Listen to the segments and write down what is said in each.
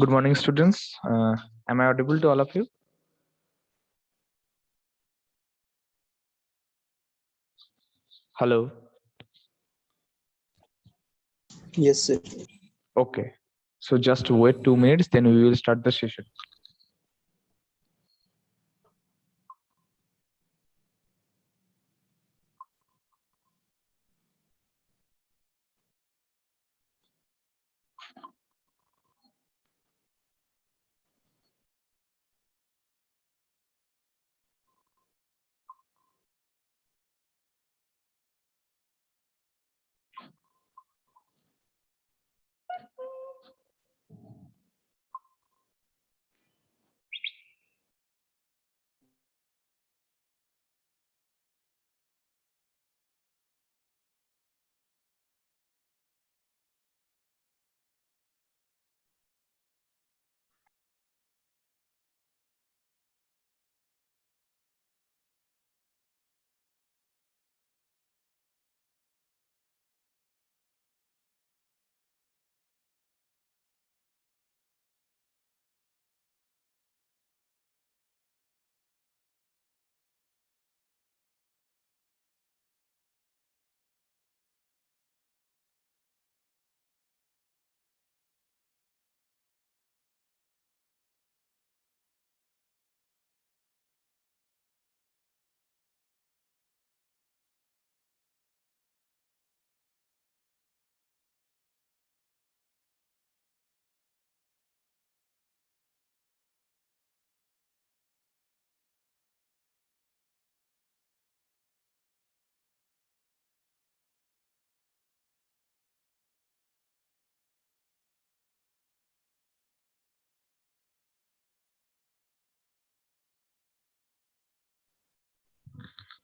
Good morning, students. Am I audible to all of you? Hello. Yes, sir. Okay. So just wait 2 minutes, then we will start the session.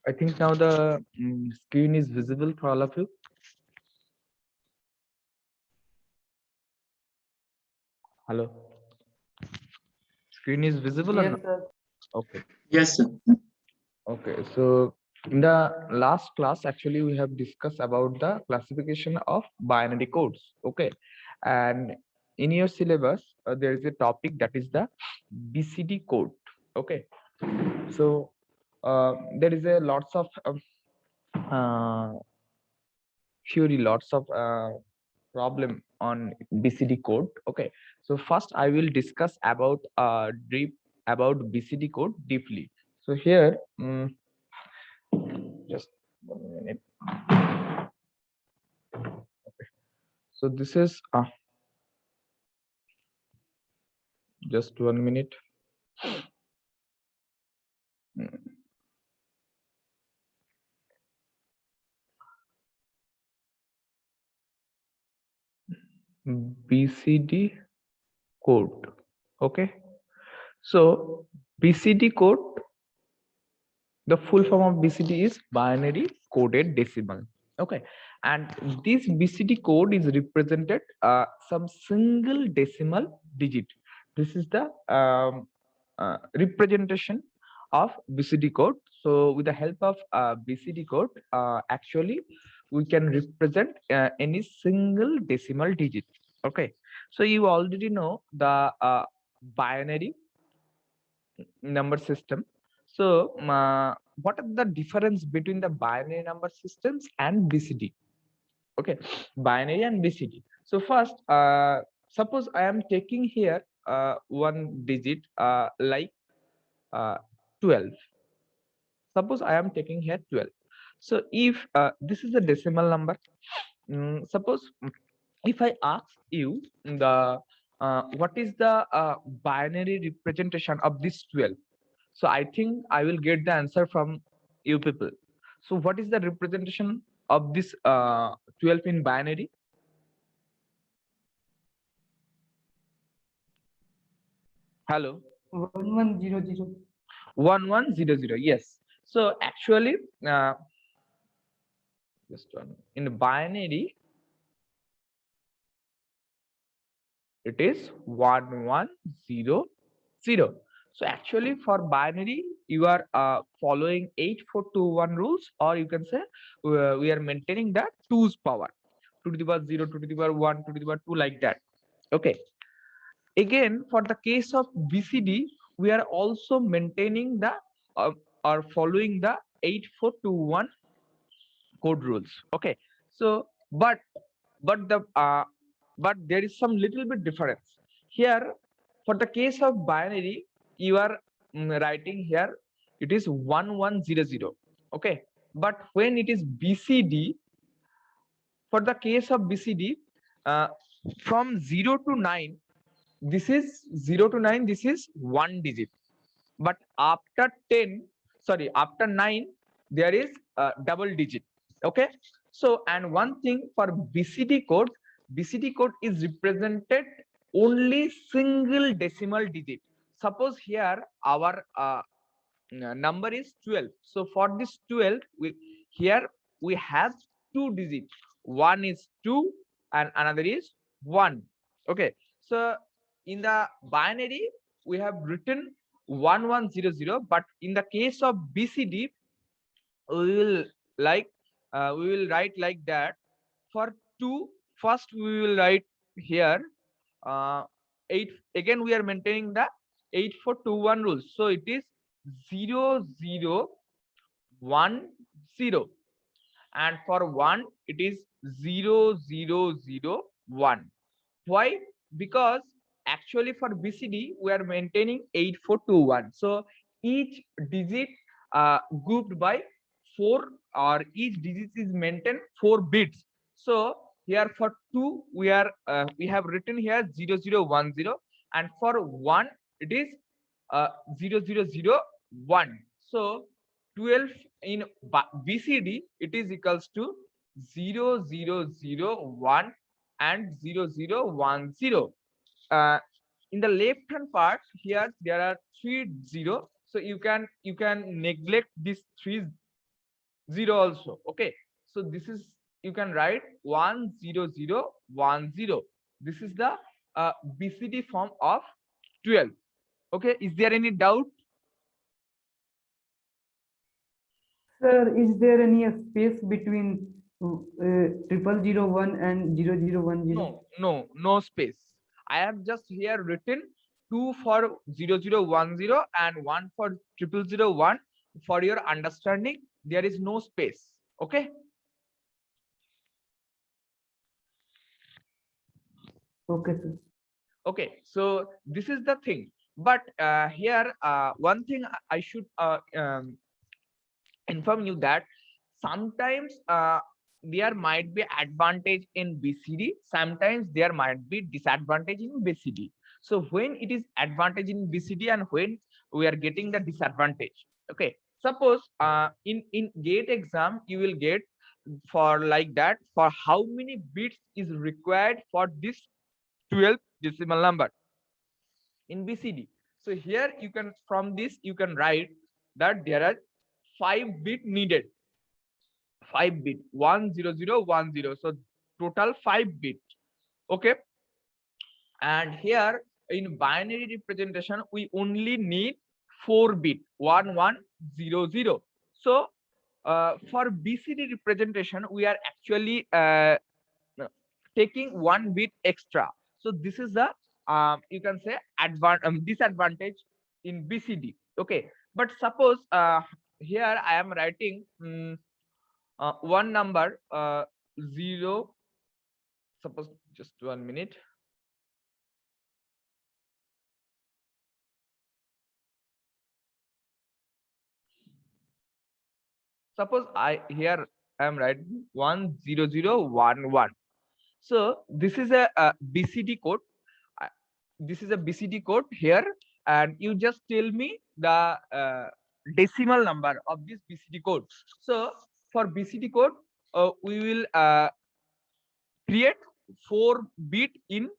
I think now the screen is visible for all of you. Hello. Screen is visible or not? Okay. Yes, sir. Okay. So in the last class, actually, we have discussed about the classification of binary codes. Okay. And in your syllabus, there is a topic that is the BCD code. Okay. So there is a lots of theory, lots of problem on BCD code. Okay, so first I will discuss about BCD code deeply. So here, just 1 minute. Okay. So this is just 1 minute. BCD code. Okay, so BCD code, the full form of BCD is binary coded decimal. Okay, and this BCD code is represented some single decimal digit. This is the representation of BCD code. So with the help of BCD code, actually we can represent any single decimal digit. Okay, so you already know the binary number system. So what are the difference between the binary number systems and BCD? Okay, binary and BCD. So first, suppose I am taking here one digit like 12. Suppose I am taking here 12. So if this is a decimal number, suppose if I ask you the what is the binary representation of this 12, so I think I will get the answer from you people. So what is the representation of this 12 in binary? Hello. 1100. 1100. Yes. So actually, just one in binary, it is 1100. So actually, for binary, you are following 8421 rules, or you can say we are maintaining the 2's power, 2 to the power 0, 2 to the power 1, 2 to the power 2, like that. Okay. Again, for the case of BCD, we are also maintaining the or following the 8421 code rules. Okay, so but the but there is some little bit difference here. For the case of binary, you are writing here it is 1100. Okay, but when it is BCD, for the case of BCD, uh, from 0 to 9, this is 0 to 9, this is one digit, but after 10, sorry, after 9, there is a double digit. Okay, so and one thing for BCD code is represented only single decimal digit. Suppose here our number is 12, so for this 12, here we have two digits, one is 2 and another is 1. Okay, so in the binary we have written 1100, but in the case of BCD we will like we will write like that. For 2, first we will write here 8. Again we are maintaining the 8421 rules, so it is 0010, and for 1 it is 0001. Why? Because actually for BCD we are maintaining 8421, so each digit grouped by 4, or each digit is maintained 4 bits. So here for 2 we are we have written here 0010, and for 1 it is 0001. So 12 in BCD it is equals to 0001 and 0010. In the left hand part here there are 3 0, so you can neglect this 3 0 also. Okay, so this is, you can write 10010. This is the BCD form of 12. Okay, is there any doubt? Sir, is there any space between 0001 and 0010? No space. I have just here written 2 for 0010 and 1 for 0001. For your understanding, there is no space. Okay. Okay, sir. Okay, so this is the thing. But here one thing I should inform you that sometimes there might be advantage in BCD, sometimes there might be disadvantage in BCD. So when it is advantage in BCD and when we are getting the disadvantage, okay, suppose in GATE exam you will get for like that, for how many bits is required for this 12 decimal number in BCD. So here you can, from this you can write that there are 5 bit needed, 5 bit 10010, so total 5 bit. Okay, and here in binary representation we only need 4 bit 1100. So for BCD representation we are actually taking 1 bit extra. So this is the you can say disadvantage in BCD. Okay, but suppose here I am writing one number 0, suppose, just 1 minute. Suppose I here I am writing 10011. So this is a, BCD code. This is a BCD code here, and you just tell me the decimal number of this BCD code. So for BCD code, we will create 4 bit in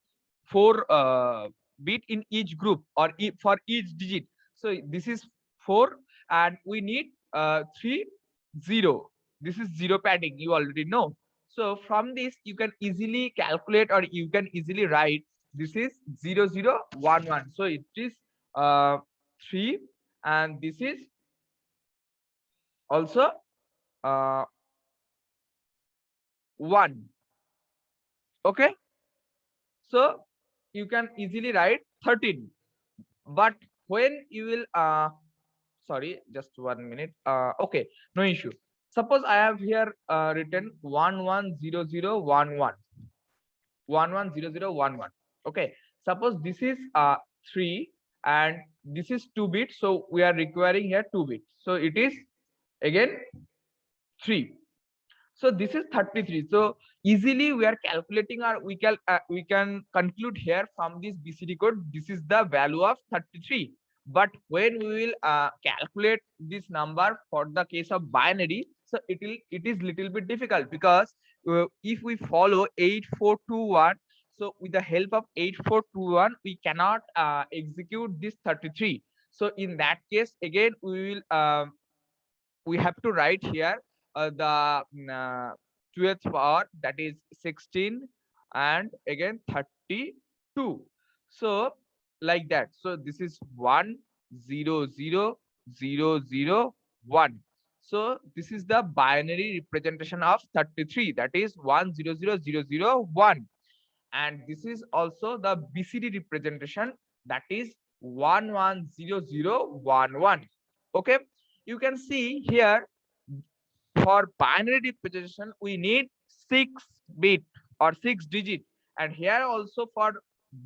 4 bit in each group, or for each digit. So this is 4, and we need 3 0. This is 0 padding, you already know. So from this you can easily calculate, or you can easily write this is 0011. So it is 3, and this is also 1. Okay, so you can easily write 13. But when you will sorry, just 1 minute. Okay, no issue. Suppose I have here written 110011 110011. Okay, suppose this is 3 and this is 2 bits, so we are requiring here 2 bits, so it is again 3. So this is 33. So easily we are calculating, or we can conclude here from this BCD code, this is the value of 33. But when we will calculate this number for the case of binary, so it is little bit difficult, because if we follow 8421, so with the help of 8421 we cannot execute this 33. So in that case, again we have to write here the 12th power, that is 16, and again 32. So like that. So this is 1 0 0 0 0 1. So this is the binary representation of 33, that is 1 0 0 0 0 1. And this is also the BCD representation, that is 1 1 0 0 1 1. Okay, you can see here for binary representation we need 6 bit or 6 digit, and here also for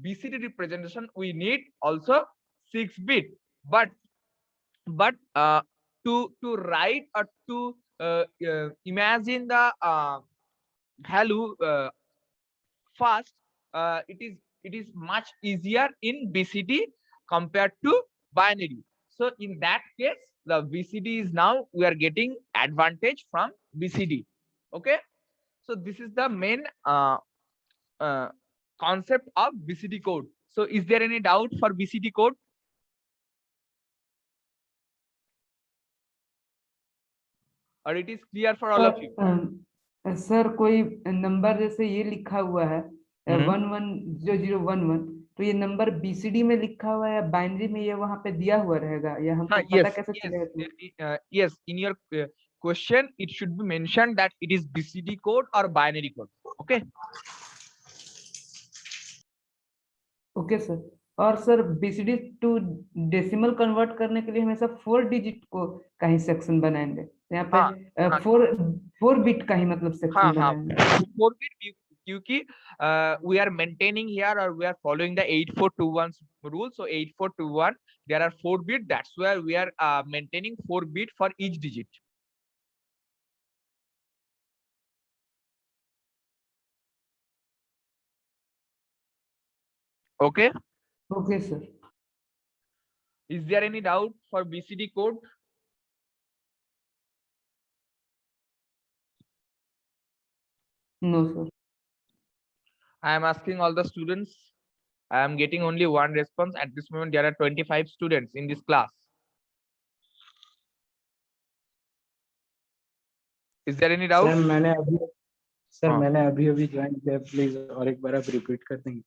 BCD representation we need also 6 bit. But to write or to imagine the value fast, it is much easier in BCD compared to binary. So in that case, the BCD is now we are getting advantage from BCD. Okay, so this is the main concept of BCD code. So is there any doubt for BCD code? Or it is clear for all of you? Sir कोई number जैसे ये लिखा हुआ है 110011, तो ये number BCD में लिखा हुआ है या बाइनरी में, ये वहां पे दिया हुआ रहेगा, या हमको पता कैसे चलेगा? Yes, in your question it should be mentioned that it is BCD code or binary code. Okay. Okay sir. और sir BCD to decimal convert करने के लिए हमेशा 4 डिजिट को का ही सेक्शन बनाएंगे, यहाँ पे 4 बिट का ही मतलब सेक्शन बनाएंगे। 4 bit, क्योंकि we are maintaining here, or we are following the 8421 rule. So 8421 there are 4 bit, that's where we are maintaining 4 bit for each digit. Okay. Okay sir. Is there any doubt for BCD code? No sir. I am asking all the students. I am getting only one response at this moment. There are 25 students in this class. Is there any doubt? Sir मैंने अभी join किया, please और एक बार आप repeat कर देंगे?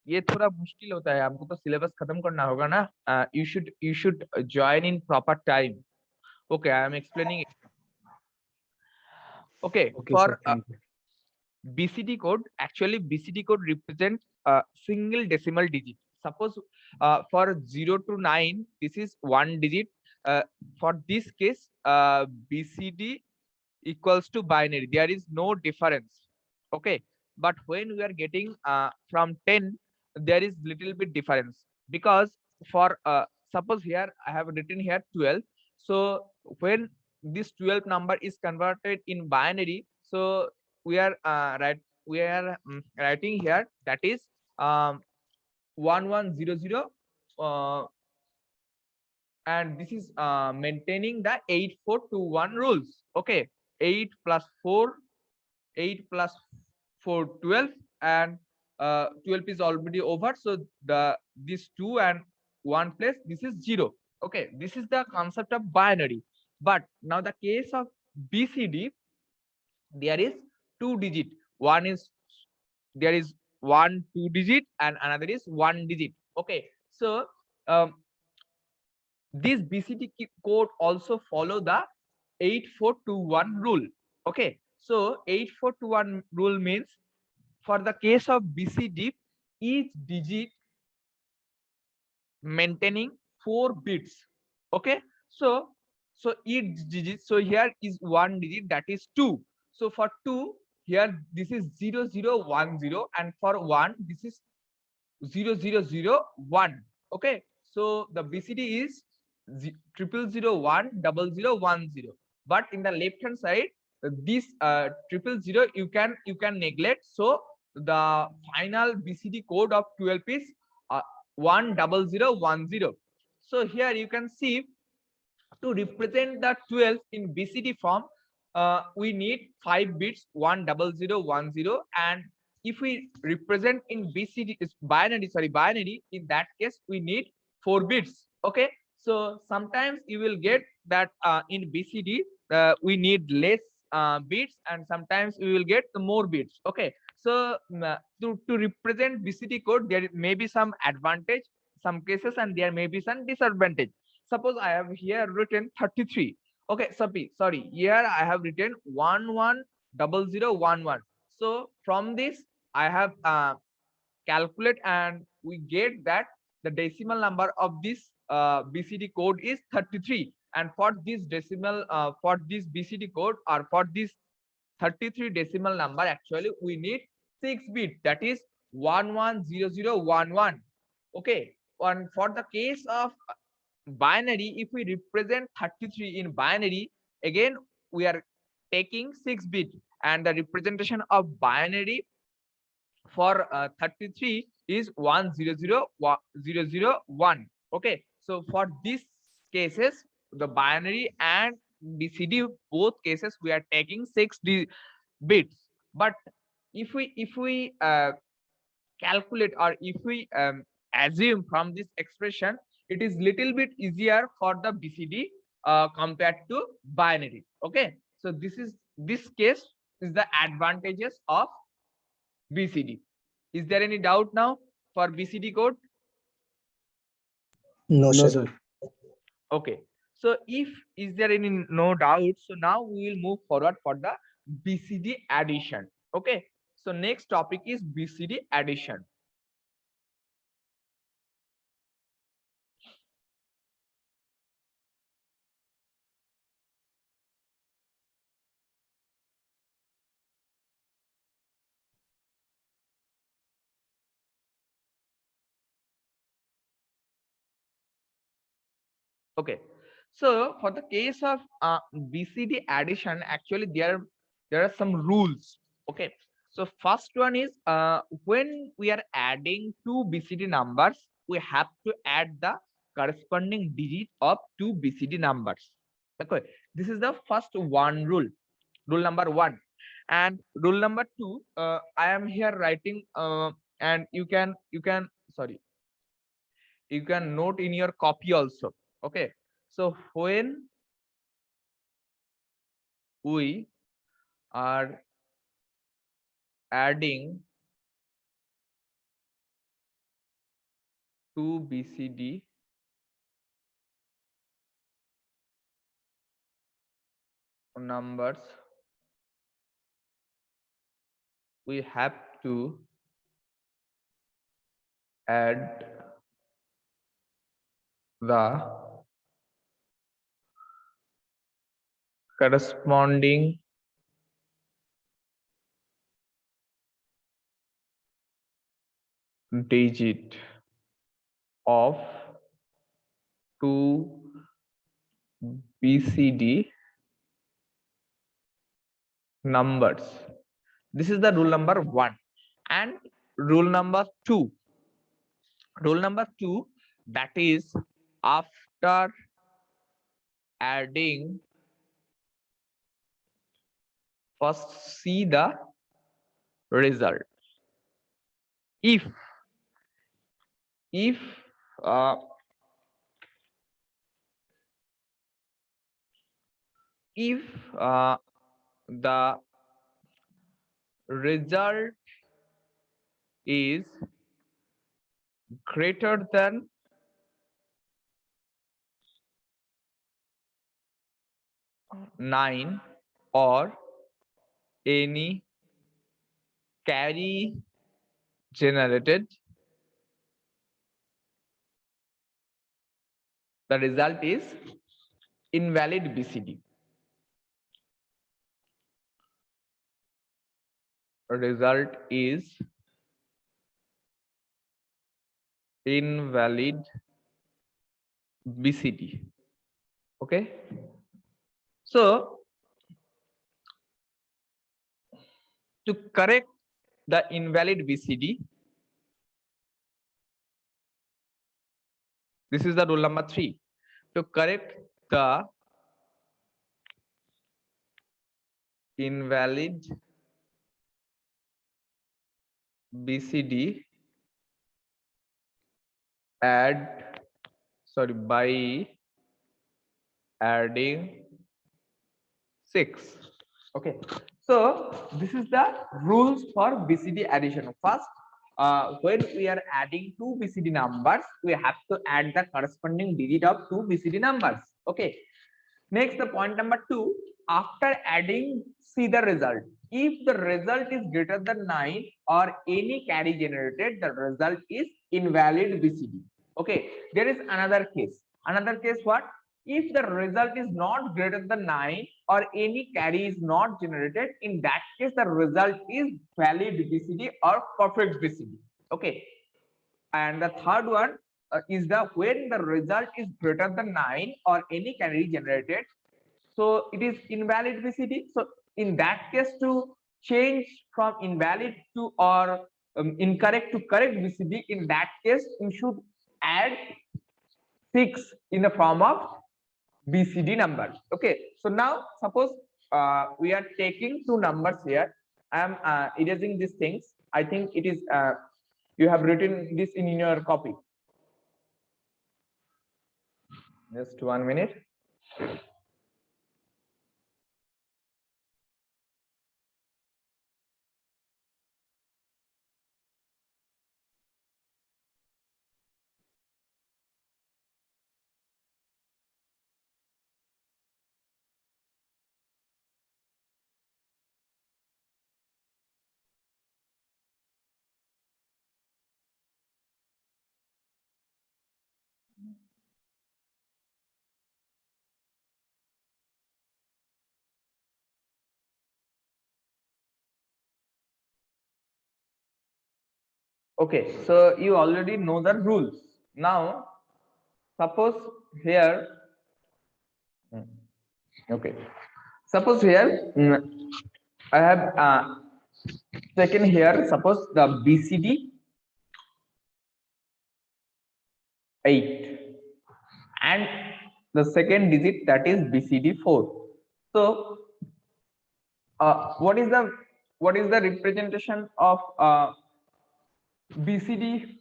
ये थोड़ा मुश्किल होता है, हमको तो सिलेबस खत्म करना होगा ना. You should join in proper time. Okay, I am explaining it. Okay, for BCD code, actually BCD code represents a single decimal digit. Suppose for 0 to 9 this is 1 digit. For this case BCD equals to binary, there is no difference. Okay, but when we are getting from 10, there is little bit difference, because for suppose here I have written here 12. So when this 12 number is converted in binary, so we are writing here, that is 1100 and this is maintaining the 8421 rules. Okay, 8 plus 4 12, and 12 is already over, so this 2 and 1 place, this is 0. Okay, this is the concept of binary. But now the case of BCD, there is 2 digit. There is 1 2 digit and another is 1 digit. Okay, so this BCD code also follow the 8421 rule. Okay, so 8421 rule means for the case of BCD, each digit maintaining 4 bits. Okay, so each digit, so here is one digit, that is 2. So for 2, here this is 0010, and for 1 this is 0001. Okay, so the BCD is 00010010. But in the left hand side, this 000 you can neglect. So the final BCD code of 12 is 10010. So here you can see, to represent the 12 in BCD form, we need 5 bits, 10010, and if we represent in BCD is binary, in that case we need 4 bits. Okay, so sometimes you will get that in BCD we need less bits, and sometimes we will get the more bits. Okay, so to represent BCD code, there may be some advantage, some cases, and there may be some disadvantage. Suppose I have here written 33. Okay, sorry, here I have written 110011. So from this I have calculate, and we get that the decimal number of this BCD code is 33. And for this decimal, for this BCD code, or for this 33 decimal number, actually we need 6 bit, that is 110011. Okay, and for the case of binary, if we represent 33 in binary, again we are taking 6 bit, and the representation of binary for 33 is 100001. Okay, so for these cases, the binary and BCD, both cases we are taking 6 bits. But if we calculate, or if we assume from this expression, it is little bit easier for the BCD compared to binary. Okay, so this case is the advantages of BCD. Is there any doubt now for BCD code? No, No, sir. Okay, so if is there any no doubt, so now we will move forward for the BCD addition. Okay, so next topic is BCD addition. Okay, so for the case of BCD addition, actually there are some rules. Okay, so first one is when we are adding two BCD numbers, we have to add the corresponding digit of two BCD numbers. Okay, this is the first one rule, rule number 1. And rule number 2, I am here writing, and you can sorry, you can note in your copy also. Okay, so when we are adding two BCD numbers, we have to add the corresponding digit of two BCD numbers. This is the rule number 1. And rule number 2, that is, after adding, first see the result. If uh, if the result is greater than nine, or any carry generated the result is invalid BCD. Result is invalid BCD. Okay. So to correct the invalid BCD, this is the rule number 3. To correct the invalid BCD, by adding 6. Okay, so this is the rules for BCD addition. First, when we are adding two BCD numbers, we have to add the corresponding digit of two BCD numbers. Okay, next, the point number 2, after adding, see the result. If the result is greater than 9 or any carry generated, the result is invalid BCD. Okay, there is another case. Another case, what? If the result is not greater than 9 or any carry is not generated, in that case the result is valid BCD or perfect BCD. Okay, and the third one is the when the result is greater than 9 or any carry generated, so it is invalid BCD. So in that case, to change from invalid to or incorrect to correct BCD, in that case you should add 6 in the form of BCD number. Okay, so now suppose we are taking two numbers here. I am erasing these things. I think it is you have written this in your copy. Just 1 minute. Okay, so you already know the rules. Now, suppose here, okay, suppose here I have taken here, suppose the BCD 8 and the second digit, that is BCD 4. So, what is the representation of BCD?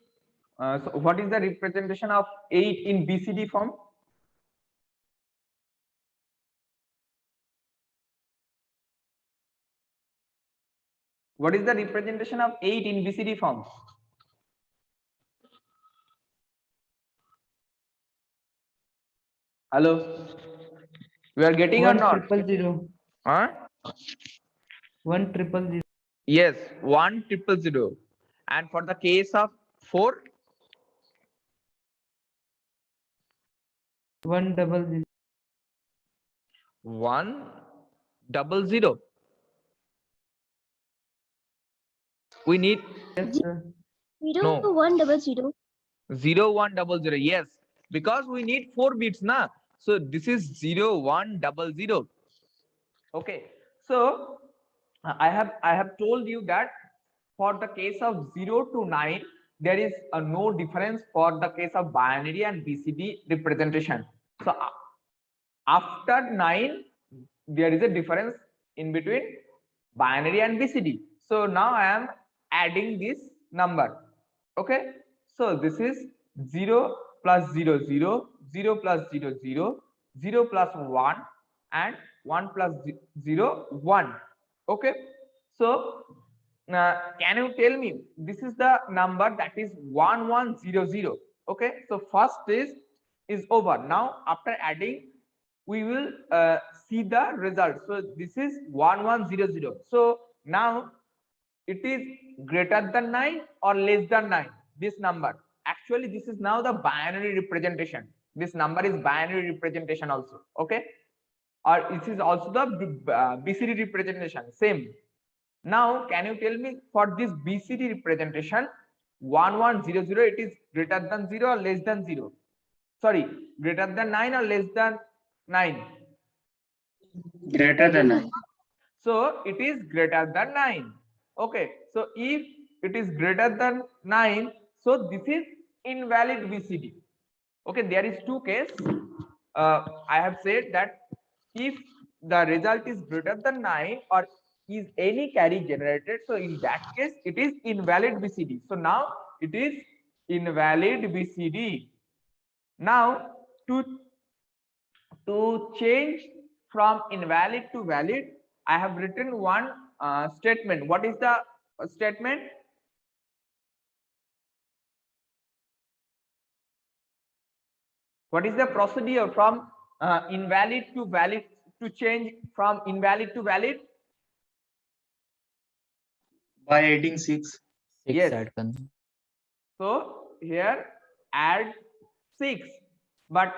So what is the representation of 8 in BCD form? What is the representation of 8 in BCD form? Hello, we are getting or not? 1,000,000. Huh? 1,000,000. Yes, 1,000,000. And for the case of 4, 1,000,000. 1,000,000. We need Yes, sir. 0,100. 0,100. Yes, because we need 4 bits, na. So this is 0,100. Okay, so I have told you that for the case of 0 to 9, there is no difference for the case of binary and BCD representation. So after 9, there is a difference in between binary and BCD. So now I am adding this number. Okay, so this is 0 plus 0, 0, 0 plus 0, 0, 0 plus 1, and 1 plus 0, 1. Okay, so can you tell me, this is the number that is 1100. Okay, so first is over. Now after adding, we will see the result. So this is 1100. So now it is greater than 9 or less than 9, this number. Actually this is now the binary representation. This number is binary representation also. Okay, or it is also the BCD representation, same. Now can you tell me for this BCD representation 1100, it is greater than 0 or less than 0? Sorry, greater than 9 or less than 9? Greater than 9. So it is greater than 9. Okay, so if it is greater than 9, so this is invalid BCD. Okay, there is two cases. I have said that if the result is greater than 9 or is any carry generated, so in that case it is invalid BCD. So now it is invalid BCD. Now to change from invalid to valid, I have written one statement. What is the statement? What is the procedure from invalid to valid, to change from invalid to valid? By adding 6. Yes. add करना. So here add 6, but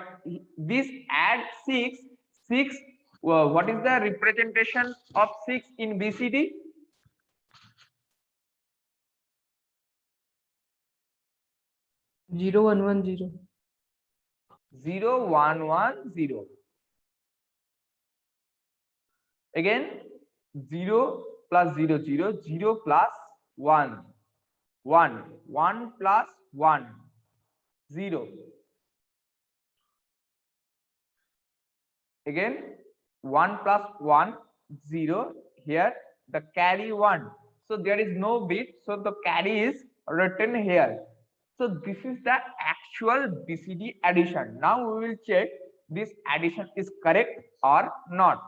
this add 6, what is the representation of 6 in BCD? Zero one one zero. 0 1 1 0. Again 0 plus 0 0, 0 plus 1 1, 1 plus 1 0. Again 1 plus 1 0. Here the carry 1, so there is no bit, so the carry is written here. So this is the actual BCD addition. Now we will check this addition is correct or not.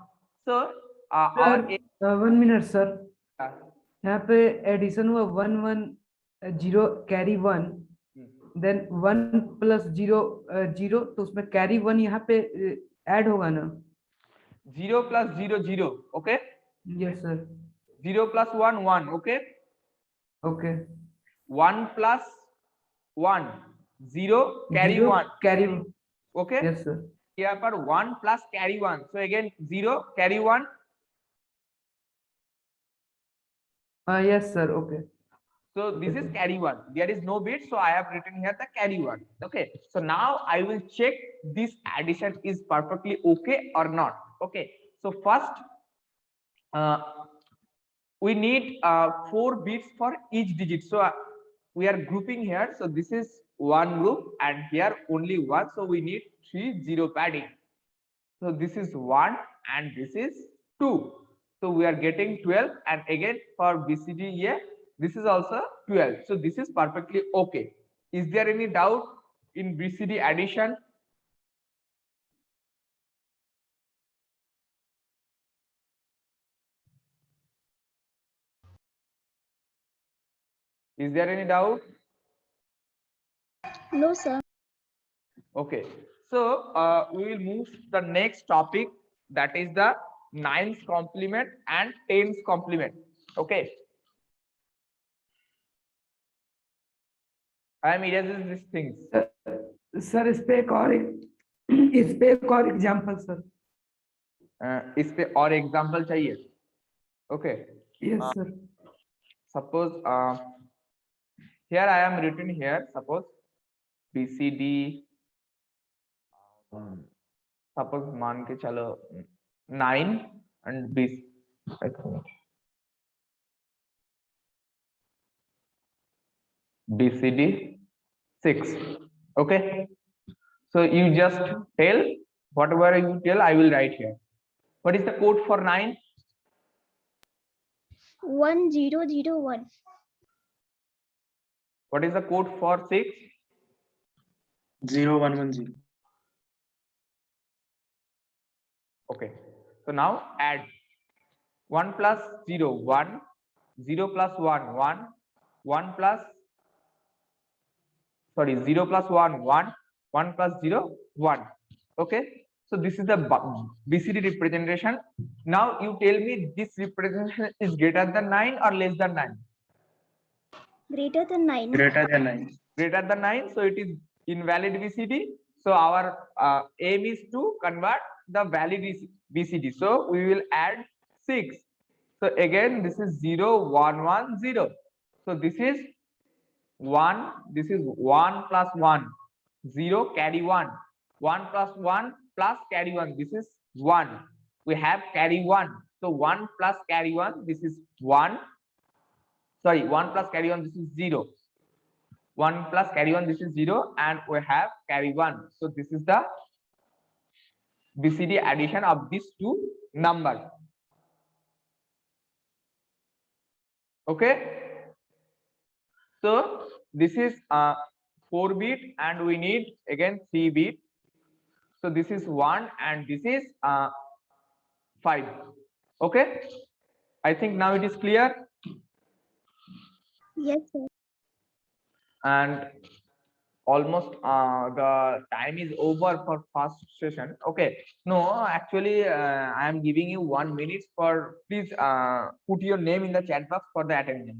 So our Sir, 1 minute sir. यहाँ पे addition हुआ 1 1 0 carry 1, then 1 plus 0 0, तो उसमें carry 1 यहाँ पे add होगा ना? 0 plus 0 0. Okay, yes sir. 0 plus 1 1. Okay, okay. 1 plus 1 0 carry 1. Carry. Okay, yes sir. here पर 1 plus carry 1, so again 0 carry 1. Yes sir. Okay. So this is carry 1. There is no bit, so I have written here the carry 1. Okay, so now I will check this addition is perfectly okay or not. Okay, so first we need 4 bits for each digit. So we are grouping here. So this is one group and here only one, so we need 3 0 padding. So this is 1 and this is 2. So we are getting 12, and again for BCD here this is also 12. So this is perfectly okay. Is there any doubt in BCD addition? Is there any doubt? No, sir. Okay, so we will move to the next topic, that is the 9's complement and 10's complement. Okay, I am erasing these things. Sir इस पे एक और example sir. इस पे और example चाहिए. Okay, yes sir. suppose here I am written here, suppose BCD, suppose मान के चलो 9 and BCD 6. Okay, so you just tell whatever you tell, I will write here. What is the code for 9? 1001. What is the code for 6? 0110. Okay, so now add 1 plus 0 1, 0 plus 1 1, 1 plus, sorry, 0 plus 1 1, 1 plus 0 1. Okay, so this is the BCD representation. Now you tell me this representation is greater than 9 or less than 9? Greater than 9. Greater than 9. Greater than 9, so it is invalid BCD. So our aim is to convert the valid BCD. So we will add 6. So again, this is 0, 1, 1, 0. So this is 1, this is 1 plus 1, 0 carry 1, 1 plus 1 plus carry 1, this is 1. We have carry 1. So 1 plus carry 1, this is 1. Sorry, 1 plus carry 1, this is 0. 1 plus carry 1, this is 0, and we have carry 1. So this is the BCD addition of these two numbers. Okay. So this is 4-bit, and we need again 3-bit. So this is 1 and this is 5. Okay. I think now it is clear. Yes, sir. And almost the time is over for first session. Okay, no, actually I am giving you 1 minute for, please put your name in the chat box for the attendance.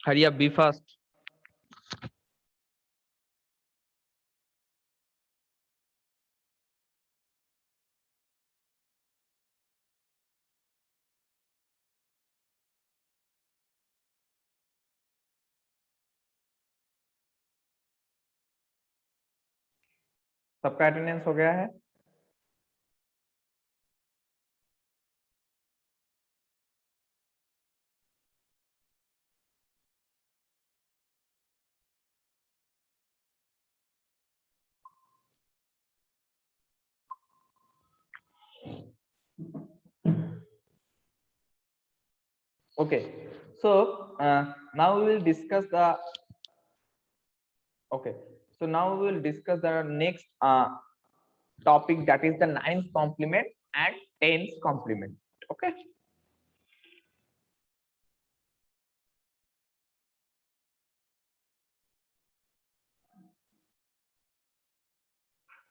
Hurry up, be fast. सबका attendance हो गया है? Okay, so now we will discuss the next topic, that is the 9th complement and 10th complement. Okay.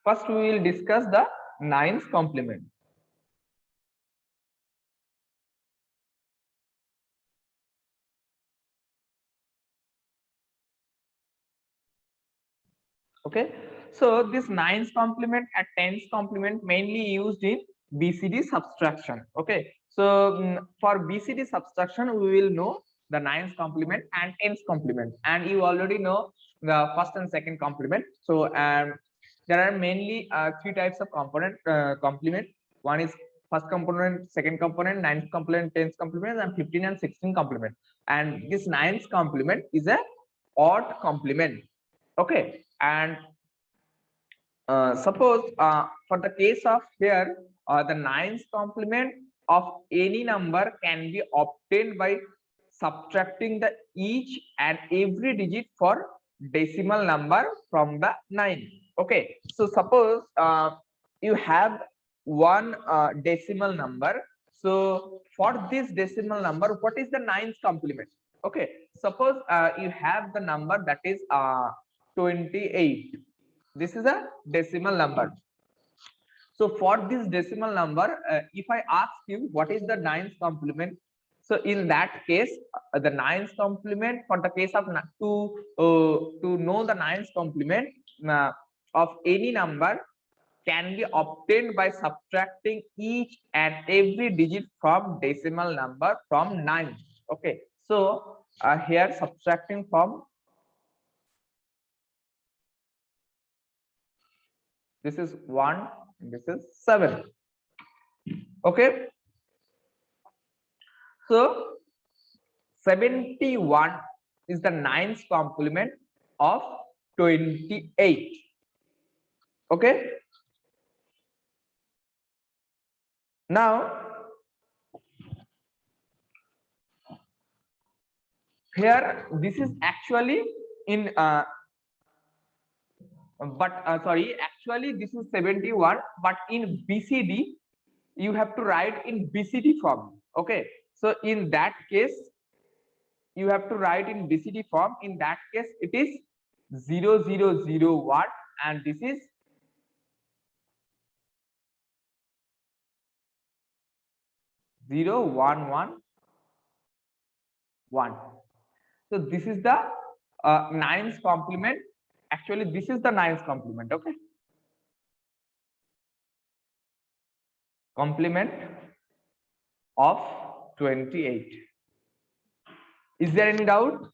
First we will discuss the 9th complement. Okay, so this 9th complement and 10th complement mainly used in BCD subtraction. Okay, so for BCD subtraction we will know the 9th complement and 10th complement, and you already know the first and second complement. So there are mainly 3 types of complement. One is first component, second component, 9th complement, 10th complement, and 15 and 16 complement. And this 9th complement is a odd complement. Okay, and suppose for the case of here, the 9th complement of any number can be obtained by subtracting the each and every digit for decimal number from the 9. Okay, so suppose you have one decimal number. So for this decimal number, what is the 9th complement? Okay, suppose you have the number that is 28. This is a decimal number. So for this decimal number, if I ask you what is the 9th complement, So in that case, the nines complement, for the case of to know the nines complement of any number can be obtained by subtracting each and every digit from decimal number from 9. Okay, so here subtracting from, this is 1, this is 7. Okay, so 71 is the nines complement of 28. Okay, now here this is actually in sorry, actually this is 71, but in BCD you have to write in BCD form. Okay, so in that case you have to write in BCD form. In that case it is 0001 and this is 0111. So this is the nines complement. Actually this is the nines complement. Okay, complement of 28. Is there any doubt?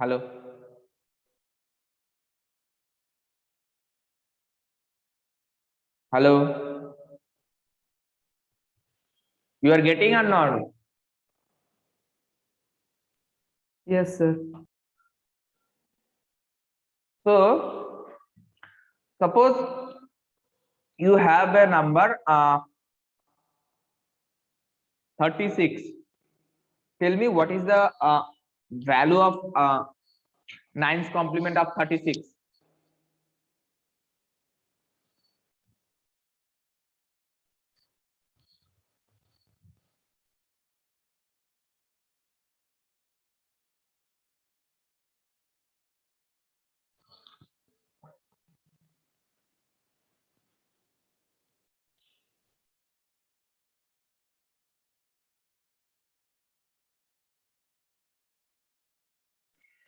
Hello, hello, you are getting or not? Yes, sir. So suppose you have a number 36. Tell me what is the value of nines complement of 36?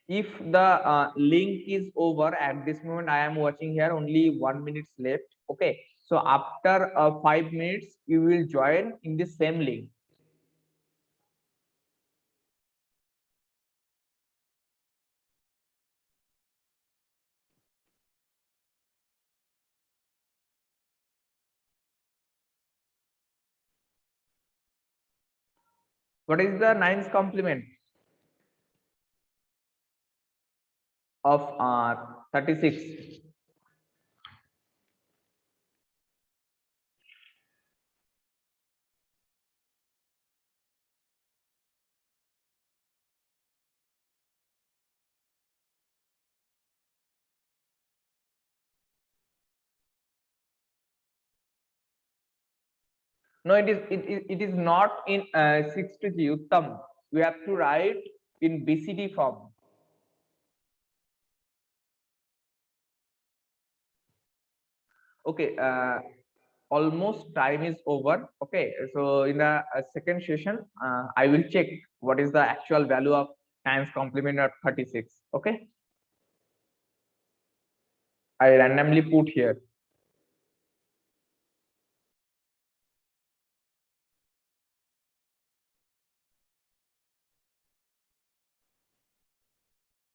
If the link is over at this moment, I am watching here only 1 minute left. Okay, so after 5 minutes you will join in the same link. What is the nines complement of 36? No, it is not in 6 to G Uttam. We have to write in BCD form. Okay, almost time is over. Okay, so in the second session I will check what is the actual value of nines complement of 36. Okay, I randomly put here.